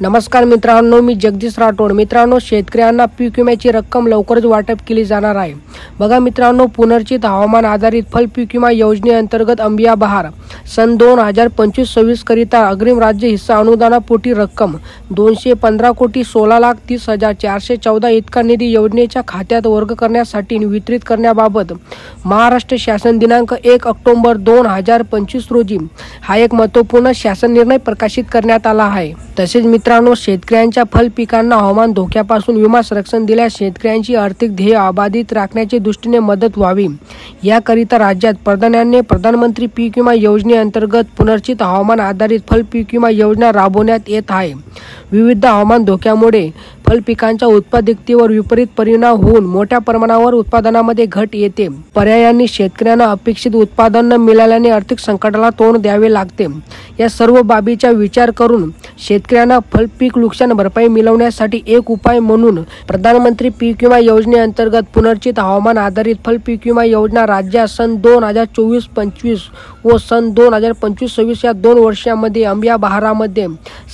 नमस्कार मित्रांनो, मी जगदीश राठोड। मित्रांनो, शेतकऱ्यांना पीक विम्याची रक्कम लवकरच वाटप केली जाणार आहे। बघा मित्रांनो, पुनर्रचित हवामान आधारित फल पीक विमा योजनेअंतर्गत अंबिया बहार सन 2025-26 करिता अग्रिम राज्य हिस्सा अनुदानापोटी रक्कम 215,16,30,414 इतका निधी योजनेच्या खात्यात वर्ग करण्यासाठी वितरित करण्याबाबत महाराष्ट्र शासन दिनांक 1 ऑक्टोबर 2025 रोजी हा एक महत्त्वपूर्ण शासन निर्णय प्रकाशित करण्यात आला आहे। तसेच मित्रांनो, शेतकऱ्यांच्या फल पिकांना हवामान धोक्यापासून विमा संरक्षण दिल्यास शेतकऱ्यांची आर्थिक ध्येय अबाधित राखण्याच्या दृष्टीने मदत व्हावी याकरिता राज्यात प्राधान्याने प्रधानमंत्री पीक विमा योजनेअंतर्गत पुनर्रचित हवामान आधारित फल पीक विमा योजना राबवण्यात येत आहे। विविध हवामान धोक्यामुळे फल पिकांच्या उत्पादकतेवर विपरीत परिणाम होऊन मोठ्या प्रमाणावर उत्पादनामध्ये घट येते। पर्यायाने शेतकऱ्यांना अपेक्षित उत्पादन न मिळाल्याने आर्थिक संकटाला तोंड द्यावे लागते। या सर्व बाबीचा विचार करून शेतकऱ्यांना फल पीक नुकसान भरपाई मिळवण्यासाठी एक उपाय म्हणून प्रधानमंत्री पीक विमा योजनेअंतर्गत पुनर्रचित हवामान आधारित फल पीक विमा योजना राज्यात सन 2024-25 व सन 2025-26 या 2 वर्षांमध्ये अंबिया बहारामध्ये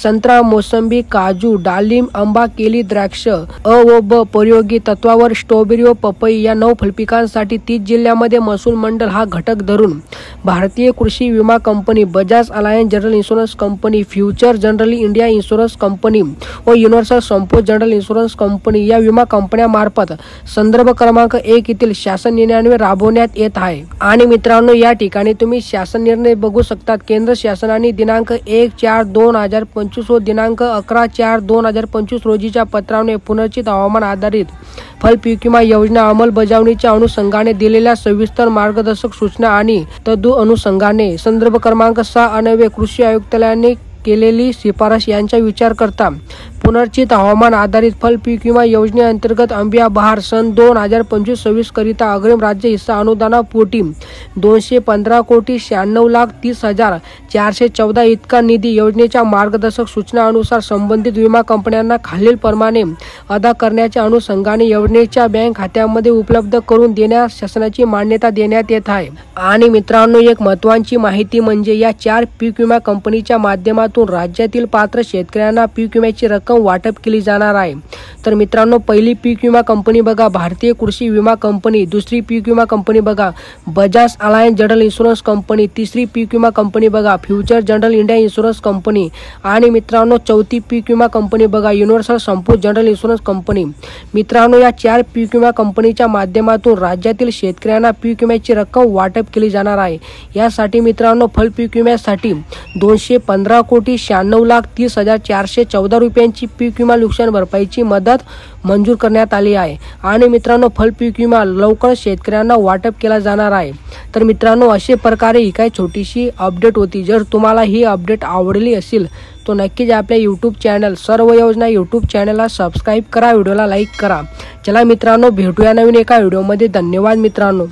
संत्रा, मोसंबी, काजू, डाळिंब, आंबा, केळी, द्राक्ष, व ब प्रयोगी तत्वावर स्ट्रॉबेरी व पपई या 9 फलपिकांसाठी 30 जिल्ह्यांमध्ये महसूल मंडळ हा घटक धरून भारतीय कृषी विमा company, Bajaj alliance general insurance company, future general India insurance company व युनिव्हर्सल संपोज जनरल इन्शुरन्स कंपनी या विमा कंपन्यांमार्फत संदर्भ क्रमांक 1 येथील शासन निर्णय राबवण्यात येत आहे। आणि मित्रांनो, या ठिकाणी तुम्ही शासन निर्णय बघू शकतात। केंद्र शासनाने दिनांक 1/4/2025 व दिनांक 11/4/2025 रोजीच्या पत्राने पुनर्रचित हवामान आधारित फल पीक विमा योजना अंमलबजावणीच्या अनुषंगाने दिलेल्या सविस्तर मार्गदर्शक सूचना आणि तदु अनुषंगाने संदर्भ क्रमांक 6 अन्वये कृषी आयुक्तालयाने केलेली शिफारस यांचा विचार करता पुनर्रचित हवामान आधारित फल पीक विमा योजनेअंतर्गत अंबिया बहार सन 2025-26 करिता अग्रिम राज्य हिस्सा अनुदानापोटी 215,96,30,414 इतका निधी योजनेच्या मार्गदर्शक सूचनानुसार संबंधित विमा कंपन्यांना खालील प्रमाणे अदा करण्याच्या अनुषंगाने योजनेच्या बँक खात्यामध्ये उपलब्ध करून देण्यास शासनाची मान्यता देण्यात येत आहे। आणि मित्रांनो, एक महत्त्वाची माहिती म्हणजे या 4 पीक विमा कंपनीच्या माध्यमातून राज्यातील पात्र शेतकऱ्यांना पीक विम्याची रक्कम वाटप केली जाणार आहे। तर मित्रांनो, पहिली पीक विमा कंपनी बघा भारतीय कृषी विमा कंपनी, दुसरी पीक विमा कंपनी बघा Bajaj alliance general insurance company, तिसरी पीक विमा कंपनी बघा future general India insurance company आणि मित्रांनो, चौथी पीक विमा कंपनी बघा युनिव्हर्सल संपोज जनरल इन्शुरन्स कंपनी। मित्रांनो, या 4 पीक विमा कंपनीच्या माध्यमातून राज्यातील शेतकऱ्यांना पीक विम्याची रक्कम वाटप केली जाणार आहे। यासाठी मित्रांनो, फल पीक विम्यासाठी 215,96,30,414 रुपयांची पीक विमा नुकसान भरपाईची मदत मंजूर करण्यात आली आहे। आणि मित्रांनो, फल पीक विमा लवकर शेतकऱ्यांना वाटप केला जाणार आहे। तर मित्रांनो, अशा प्रकारे ही काही छोटीशी अपडेट होती। जर तुम्हाला ही अपडेट आवडली असेल तो नक्कीच आपल्या यूट्यूब चॅनल सर्व योजना यूट्यूब चॅनलला सबस्क्राईब करा, व्हिडिओला लाईक करा। चला मित्रांनो, भेटूया नवीन एका व्हिडिओमध्ये। धन्यवाद मित्रांनो।